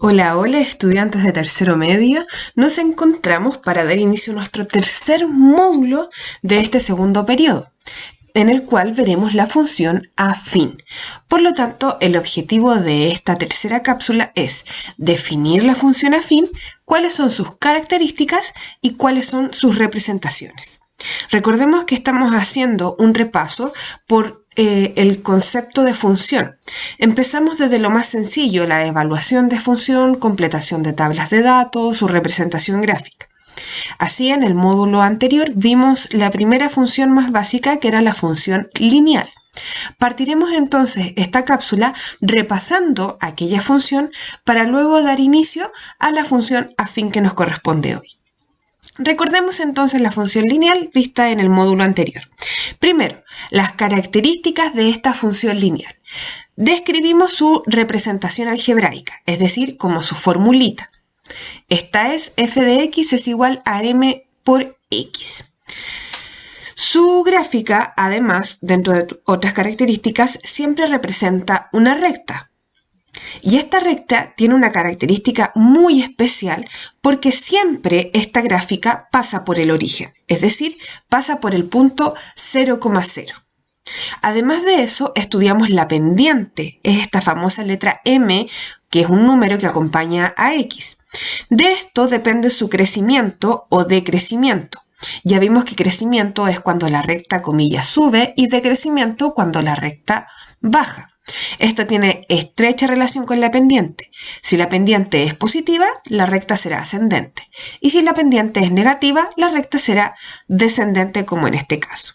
Hola, hola estudiantes de tercero medio, nos encontramos para dar inicio a nuestro tercer módulo de este segundo periodo, en el cual veremos la función afín. Por lo tanto, el objetivo de esta tercera cápsula es definir la función afín, cuáles son sus características y cuáles son sus representaciones. Recordemos que estamos haciendo un repaso por el concepto de función. Empezamos desde lo más sencillo, la evaluación de función, completación de tablas de datos, su representación gráfica. Así, en el módulo anterior vimos la primera función más básica, que era la función lineal. Partiremos entonces esta cápsula repasando aquella función para luego dar inicio a la función afín que nos corresponde hoy. Recordemos entonces la función lineal vista en el módulo anterior. Primero, las características de esta función lineal. Describimos su representación algebraica, es decir, como su formulita. Esta es f de x es igual a m por x. Su gráfica, además, dentro de otras características, siempre representa una recta. Y esta recta tiene una característica muy especial porque siempre esta gráfica pasa por el origen, es decir, pasa por el punto 0,0. Además de eso, estudiamos la pendiente, es esta famosa letra M, que es un número que acompaña a X. De esto depende su crecimiento o decrecimiento. Ya vimos que crecimiento es cuando la recta, comillas, sube y decrecimiento cuando la recta baja. Esto tiene estrecha relación con la pendiente. Si la pendiente es positiva, la recta será ascendente. Y si la pendiente es negativa, la recta será descendente, como en este caso.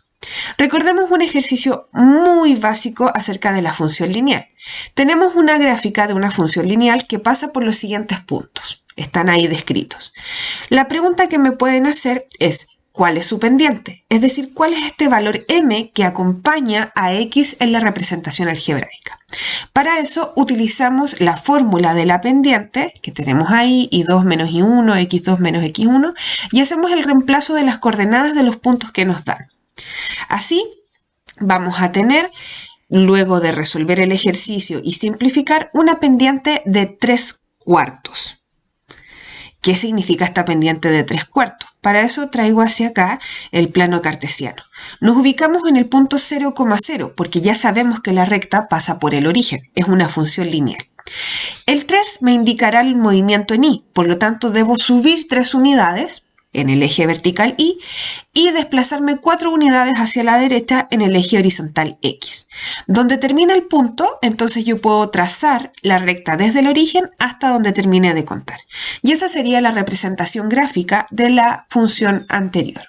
Recordemos un ejercicio muy básico acerca de la función lineal. Tenemos una gráfica de una función lineal que pasa por los siguientes puntos. Están ahí descritos. La pregunta que me pueden hacer es: ¿cuál es su pendiente? Es decir, ¿cuál es este valor m que acompaña a x en la representación algebraica? Para eso utilizamos la fórmula de la pendiente, que tenemos ahí, y2 menos i1, x2 menos x1, y hacemos el reemplazo de las coordenadas de los puntos que nos dan. Así, vamos a tener, luego de resolver el ejercicio y simplificar, una pendiente de 3/4. ¿Qué significa esta pendiente de 3/4? Para eso traigo hacia acá el plano cartesiano. Nos ubicamos en el punto 0,0 porque ya sabemos que la recta pasa por el origen, es una función lineal. El 3 me indicará el movimiento en y, por lo tanto debo subir 3 unidades en el eje vertical y desplazarme 4 unidades hacia la derecha en el eje horizontal x. Donde termina el punto, entonces yo puedo trazar la recta desde el origen hasta donde termine de contar. Y esa sería la representación gráfica de la función anterior.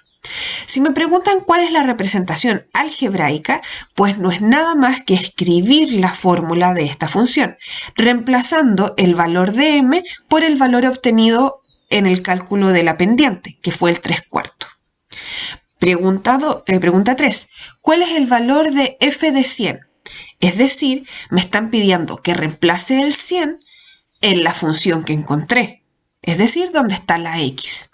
Si me preguntan cuál es la representación algebraica, pues no es nada más que escribir la fórmula de esta función, reemplazando el valor de m por el valor obtenido en el cálculo de la pendiente, que fue el 3/4. Pregunta 3. ¿Cuál es el valor de f de 100? Es decir, me están pidiendo que reemplace el 100 en la función que encontré, es decir, donde está la x.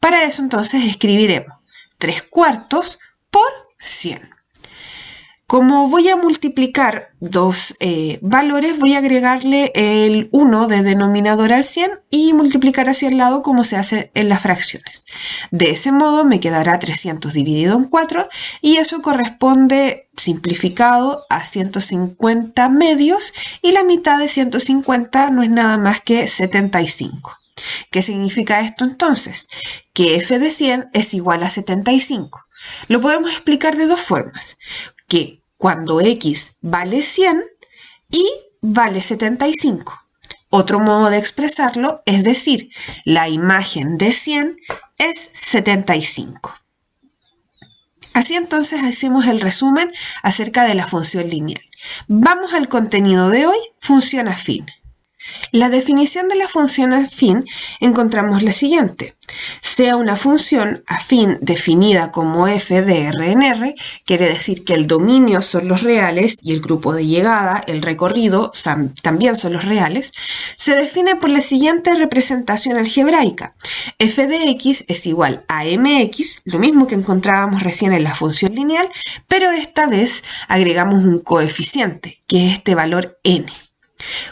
Para eso entonces escribiremos 3/4 por 100. Como voy a multiplicar dos valores, voy a agregarle el 1 de denominador al 100 y multiplicar hacia el lado como se hace en las fracciones. De ese modo me quedará 300 dividido en 4 y eso corresponde, simplificado, a 150 medios, y la mitad de 150 no es nada más que 75. ¿Qué significa esto entonces? Que f de 100 es igual a 75. Lo podemos explicar de dos formas. Que cuando x vale 100 y vale 75. Otro modo de expresarlo es decir, la imagen de 100 es 75. Así entonces hacemos el resumen acerca de la función lineal. Vamos al contenido de hoy, función afín. La definición de la función afín encontramos la siguiente. Sea una función afín definida como f de R en R, quiere decir que el dominio son los reales y el grupo de llegada, el recorrido, también son los reales, se define por la siguiente representación algebraica. F de x es igual a mx, lo mismo que encontrábamos recién en la función lineal, pero esta vez agregamos un coeficiente, que es este valor n.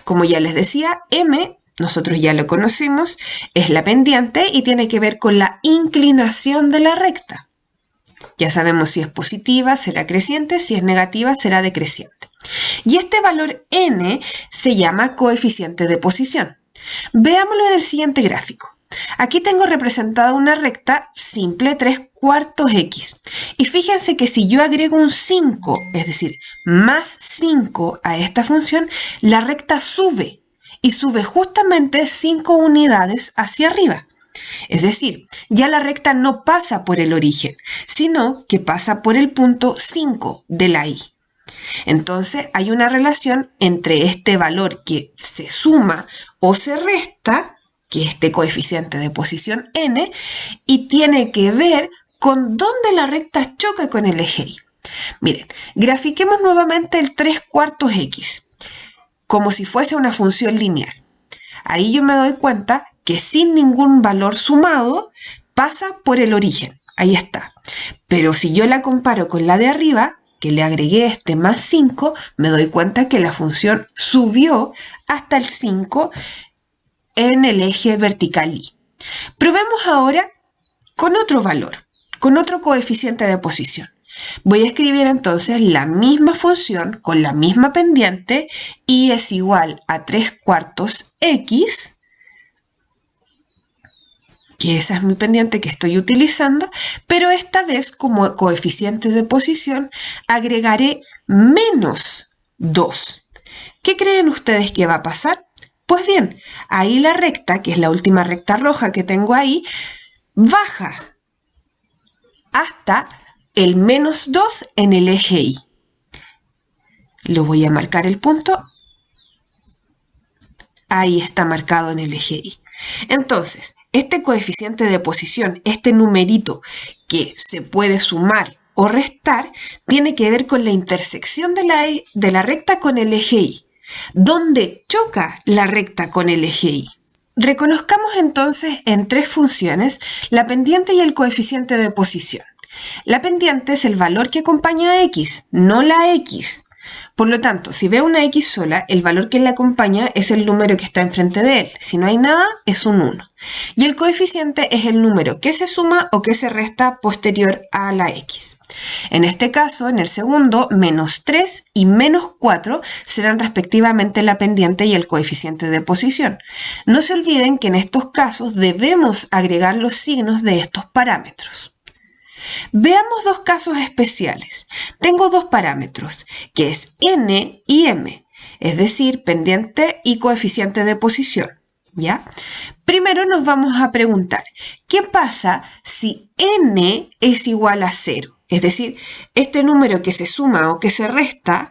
Como ya les decía, m, nosotros ya lo conocemos, es la pendiente y tiene que ver con la inclinación de la recta. Ya sabemos si es positiva, será creciente, si es negativa, será decreciente. Y este valor n se llama coeficiente de posición. Veámoslo en el siguiente gráfico. Aquí tengo representada una recta simple 3/4 x. Y fíjense que si yo agrego un 5, es decir, más 5 a esta función, la recta sube. Y sube justamente 5 unidades hacia arriba. Es decir, ya la recta no pasa por el origen, sino que pasa por el punto 5 de la y. Entonces hay una relación entre este valor que se suma o se resta, que es este coeficiente de posición n, y tiene que ver con dónde la recta choca con el eje y. Miren, grafiquemos nuevamente el 3/4 x, como si fuese una función lineal. Ahí yo me doy cuenta que sin ningún valor sumado pasa por el origen. Ahí está. Pero si yo la comparo con la de arriba, que le agregué este más 5, me doy cuenta que la función subió hasta el 5 en el eje vertical y. Probemos ahora con otro valor, con otro coeficiente de posición. Voy a escribir entonces la misma función con la misma pendiente y es igual a 3/4 x, que esa es mi pendiente que estoy utilizando, pero esta vez como coeficiente de posición agregaré menos 2. ¿Qué creen ustedes que va a pasar? Pues bien, ahí la recta, que es la última recta roja que tengo ahí, baja hasta el menos 2 en el eje y. Lo voy a marcar el punto. Ahí está marcado en el eje y. Entonces, este coeficiente de posición, este numerito que se puede sumar o restar, tiene que ver con la intersección de la recta con el eje y. ¿Dónde choca la recta con el eje y? Reconozcamos entonces en tres funciones la pendiente y el coeficiente de posición. La pendiente es el valor que acompaña a x, no la x. Por lo tanto, si veo una x sola, el valor que le acompaña es el número que está enfrente de él. Si no hay nada, es un 1. Y el coeficiente es el número que se suma o que se resta posterior a la x. En este caso, en el segundo, menos 3 y menos 4 serán respectivamente la pendiente y el coeficiente de posición. No se olviden que en estos casos debemos agregar los signos de estos parámetros. Veamos dos casos especiales. Tengo dos parámetros, que es n y m, es decir, pendiente y coeficiente de posición, ¿ya? Primero nos vamos a preguntar, ¿qué pasa si n es igual a 0? Es decir, este número que se suma o que se resta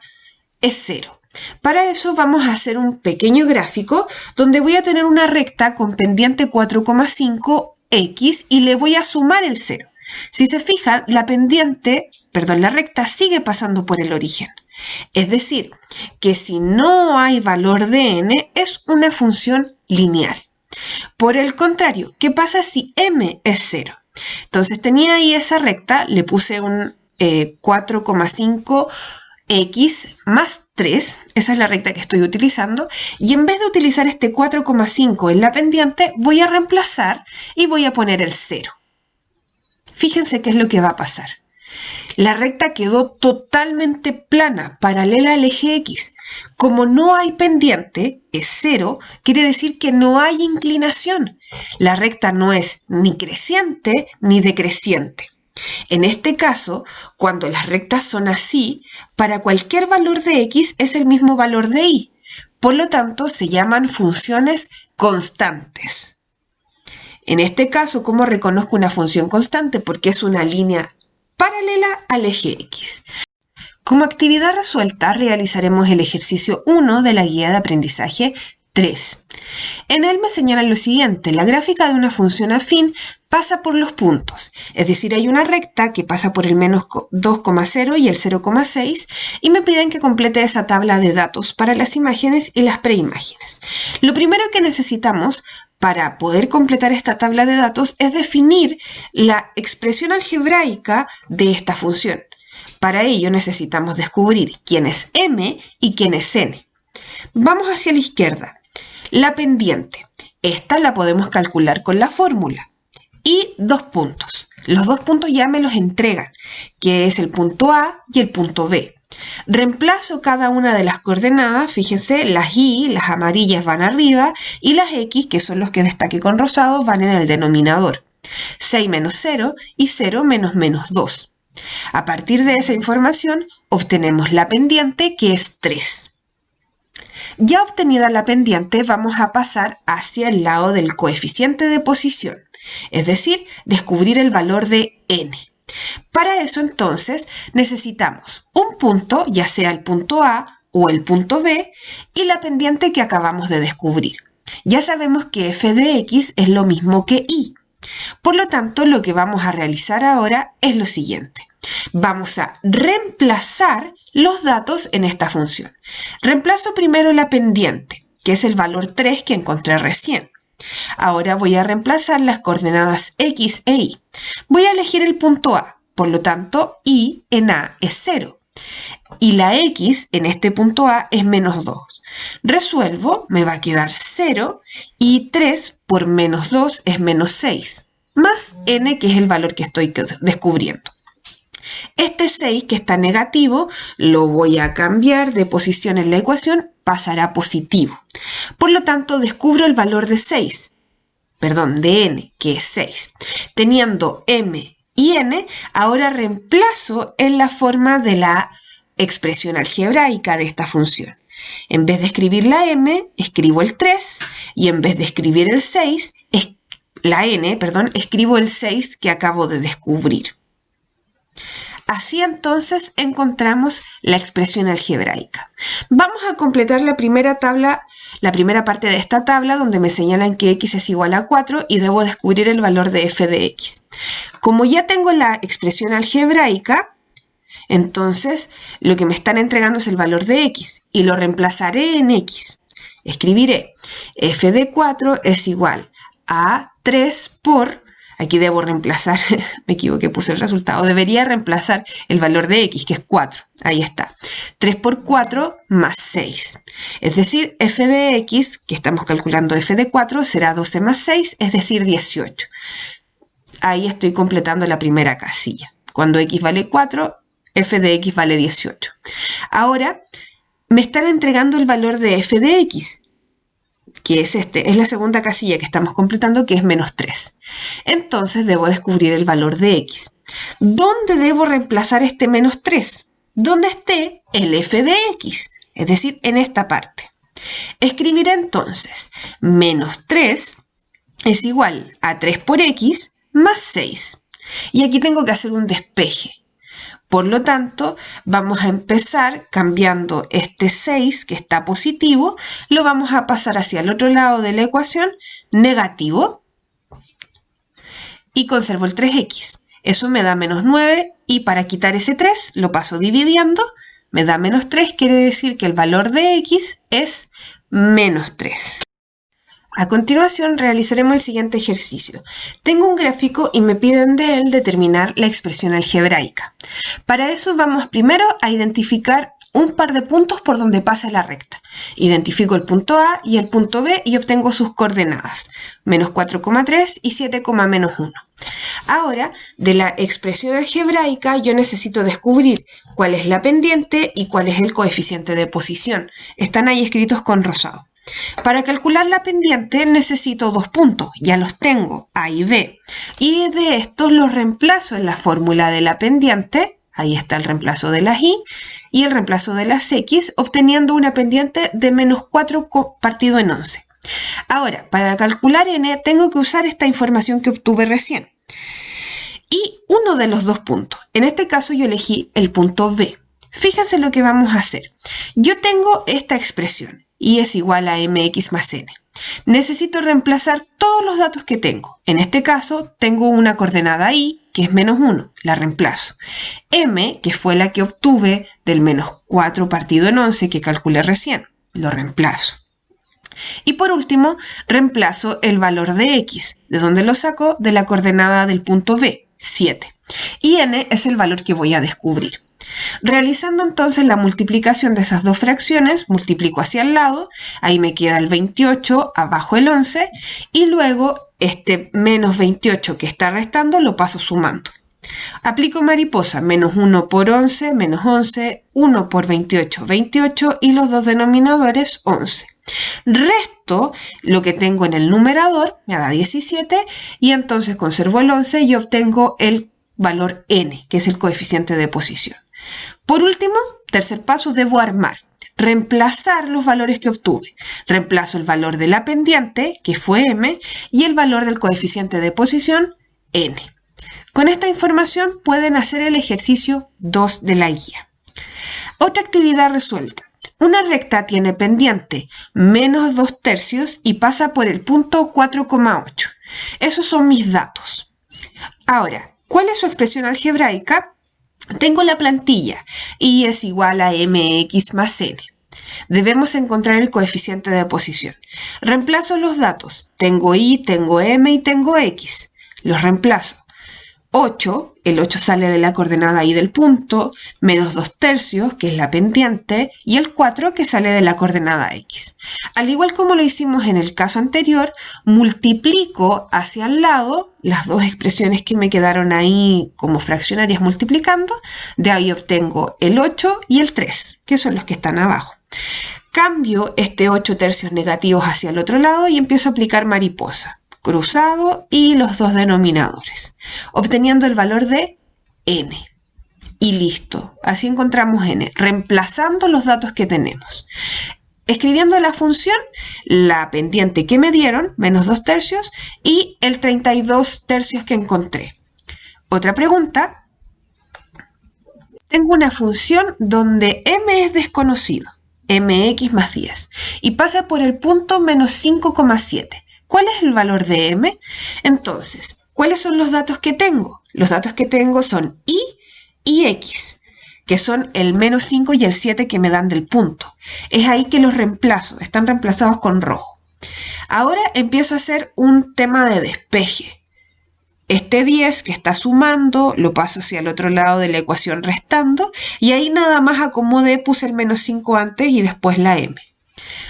es 0. Para eso vamos a hacer un pequeño gráfico donde voy a tener una recta con pendiente 4,5 x y le voy a sumar el 0. Si se fijan, la recta sigue pasando por el origen. Es decir, que si no hay valor de n, es una función lineal. Por el contrario, ¿qué pasa si m es 0? Entonces tenía ahí esa recta, le puse un 4,5 x más 3, esa es la recta que estoy utilizando, y en vez de utilizar este 4,5 en la pendiente, voy a reemplazar y voy a poner el 0. Fíjense qué es lo que va a pasar. La recta quedó totalmente plana, paralela al eje X. Como no hay pendiente, es 0, quiere decir que no hay inclinación. La recta no es ni creciente ni decreciente. En este caso, cuando las rectas son así, para cualquier valor de X es el mismo valor de Y. Por lo tanto, se llaman funciones constantes. En este caso, ¿cómo reconozco una función constante? Porque es una línea paralela al eje X. Como actividad resuelta, realizaremos el ejercicio 1 de la guía de aprendizaje 3. En él me señalan lo siguiente: la gráfica de una función afín pasa por los puntos, es decir, hay una recta que pasa por el menos 2,0 y el 0,6 y me piden que complete esa tabla de datos para las imágenes y las preimágenes. Lo primero que necesitamos para poder completar esta tabla de datos es definir la expresión algebraica de esta función. Para ello necesitamos descubrir quién es m y quién es n. Vamos hacia la izquierda. La pendiente. Esta la podemos calcular con la fórmula. Y 2 puntos. Los 2 puntos ya me los entregan, que es el punto A y el punto B. Reemplazo cada una de las coordenadas, fíjense, las Y, las amarillas van arriba, y las X, que son los que destaqué con rosado, van en el denominador. 6 menos 0 y 0 menos menos 2. A partir de esa información, obtenemos la pendiente, que es 3. Ya obtenida la pendiente, vamos a pasar hacia el lado del coeficiente de posición, es decir, descubrir el valor de n. Para eso, entonces, necesitamos un punto, ya sea el punto A o el punto B, y la pendiente que acabamos de descubrir. Ya sabemos que f de x es lo mismo que y. Por lo tanto, lo que vamos a realizar ahora es lo siguiente. Vamos a reemplazar los datos en esta función. Reemplazo primero la pendiente, que es el valor 3 que encontré recién. Ahora voy a reemplazar las coordenadas x e y. Voy a elegir el punto A, por lo tanto, y en A es 0. Y la x en este punto A es menos 2. Resuelvo, me va a quedar 0 y 3 por menos 2 es menos 6, más n, que es el valor que estoy descubriendo. Este 6 que está negativo lo voy a cambiar de posición en la ecuación, pasará a positivo. Por lo tanto, descubro el valor de n, que es 6. Teniendo m y n, ahora reemplazo en la forma de la expresión algebraica de esta función. En vez de escribir la m, escribo el 3, y en vez de escribir el 6, escribo el 6 que acabo de descubrir. Así entonces encontramos la expresión algebraica. Vamos a completar la primera parte de esta tabla, donde me señalan que x es igual a 4 y debo descubrir el valor de f de x. Como ya tengo la expresión algebraica, entonces lo que me están entregando es el valor de x y lo reemplazaré en x. Escribiré f de 4 es igual a 3 por... Aquí debo reemplazar, me equivoqué, puse el resultado. Debería reemplazar el valor de x, que es 4. Ahí está. 3 por 4 más 6. Es decir, f de x, que estamos calculando f de 4, será 12 más 6, es decir, 18. Ahí estoy completando la primera casilla. Cuando x vale 4, f de x vale 18. Ahora, me están entregando el valor de f de x, que es es la segunda casilla que estamos completando, que es menos 3. Entonces debo descubrir el valor de x. ¿Dónde debo reemplazar este menos 3? Donde esté el f de x, es decir, en esta parte. Escribiré entonces menos 3 es igual a 3 por x más 6. Y aquí tengo que hacer un despeje. Por lo tanto, vamos a empezar cambiando este 6, que está positivo, lo vamos a pasar hacia el otro lado de la ecuación, negativo, y conservo el 3x. Eso me da menos 9, y para quitar ese 3, lo paso dividiendo, me da menos 3, quiere decir que el valor de x es menos 3. A continuación realizaremos el siguiente ejercicio. Tengo un gráfico y me piden de él determinar la expresión algebraica. Para eso vamos primero a identificar un par de puntos por donde pasa la recta. Identifico el punto A y el punto B y obtengo sus coordenadas, menos 4,3 y 7,-1. Ahora, de la expresión algebraica yo necesito descubrir cuál es la pendiente y cuál es el coeficiente de posición. Están ahí escritos con rosado. Para calcular la pendiente necesito 2 puntos, ya los tengo, A y B, y de estos los reemplazo en la fórmula de la pendiente, ahí está el reemplazo de las Y, y el reemplazo de las X, obteniendo una pendiente de menos 4 partido en 11. Ahora, para calcular n, tengo que usar esta información que obtuve recién. Y uno de los 2 puntos, en este caso yo elegí el punto B. Fíjense lo que vamos a hacer. Yo tengo esta expresión, y es igual a mx más n. Necesito reemplazar todos los datos que tengo. En este caso, tengo una coordenada y, que es menos 1, la reemplazo. M, que fue la que obtuve del menos 4 partido en 11 que calculé recién, lo reemplazo. Y por último, reemplazo el valor de x. ¿De dónde lo saco? De la coordenada del punto B, 7. Y n es el valor que voy a descubrir. Realizando entonces la multiplicación de esas dos fracciones, multiplico hacia el lado, ahí me queda el 28 abajo el 11 y luego este menos 28 que está restando lo paso sumando. Aplico mariposa, menos 1 por 11, menos 11, 1 por 28, 28 y los dos denominadores 11. Resto lo que tengo en el numerador, me da 17 y entonces conservo el 11 y obtengo el valor n, que es el coeficiente de posición. Por último, tercer paso, debo armar. Reemplazar los valores que obtuve. Reemplazo el valor de la pendiente, que fue m, y el valor del coeficiente de posición, n. Con esta información pueden hacer el ejercicio 2 de la guía. Otra actividad resuelta. Una recta tiene pendiente menos 2/3 y pasa por el punto 4,8. Esos son mis datos. Ahora, ¿cuál es su expresión algebraica? Tengo la plantilla y es igual a mx más n. Debemos encontrar el coeficiente de posición. Reemplazo los datos. Tengo y, tengo m y tengo x. Los reemplazo. 8, el 8 sale de la coordenada y del punto, menos 2/3, que es la pendiente, y el 4 que sale de la coordenada x. Al igual como lo hicimos en el caso anterior, multiplico hacia el lado las dos expresiones que me quedaron ahí como fraccionarias multiplicando, de ahí obtengo el 8 y el 3, que son los que están abajo. Cambio este 8/3 negativos hacia el otro lado y empiezo a aplicar mariposa. Cruzado y los dos denominadores, obteniendo el valor de n. Y listo, así encontramos n, reemplazando los datos que tenemos. Escribiendo la función, la pendiente que me dieron, menos 2/3, y el 32/3 que encontré. Otra pregunta. Tengo una función donde m es desconocido, mx más 10, y pasa por el punto menos 5,7. ¿Cuál es el valor de m? Entonces, ¿cuáles son los datos que tengo? Los datos que tengo son y x, que son el menos 5 y el 7 que me dan del punto. Es ahí que los reemplazo, están reemplazados con rojo. Ahora empiezo a hacer un tema de despeje. Este 10 que está sumando, lo paso hacia el otro lado de la ecuación restando, y ahí nada más acomodé, puse el menos 5 antes y después la m.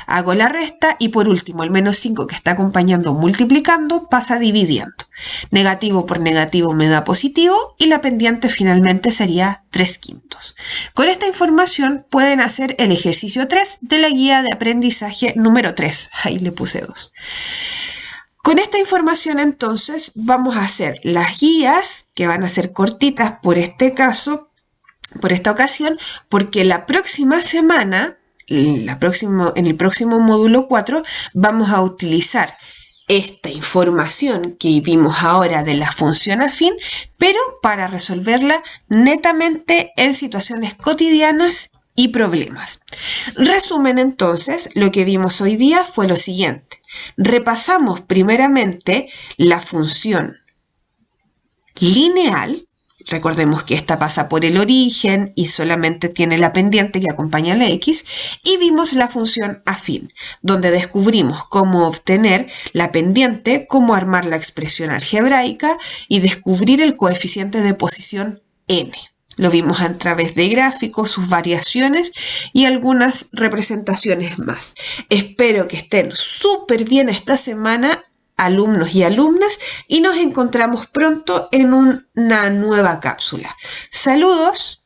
Hago la resta y por último el menos 5 que está acompañando multiplicando pasa dividiendo. Negativo por negativo me da positivo y la pendiente finalmente sería 3/5. Con esta información pueden hacer el ejercicio 3 de la guía de aprendizaje número 3. Ahí le puse 2. Con esta información entonces vamos a hacer las guías que van a ser cortitas por este caso, por esta ocasión, porque la próxima semana en el próximo módulo 4 vamos a utilizar esta información que vimos ahora de la función afín, pero para resolverla netamente en situaciones cotidianas y problemas. Resumen entonces, lo que vimos hoy día fue lo siguiente. Repasamos primeramente la función lineal. Recordemos que esta pasa por el origen y solamente tiene la pendiente que acompaña a la x. Y vimos la función afín, donde descubrimos cómo obtener la pendiente, cómo armar la expresión algebraica y descubrir el coeficiente de posición n. Lo vimos a través de gráficos, sus variaciones y algunas representaciones más. Espero que estén súper bien esta semana, alumnos y alumnas, y nos encontramos pronto en una nueva cápsula. Saludos.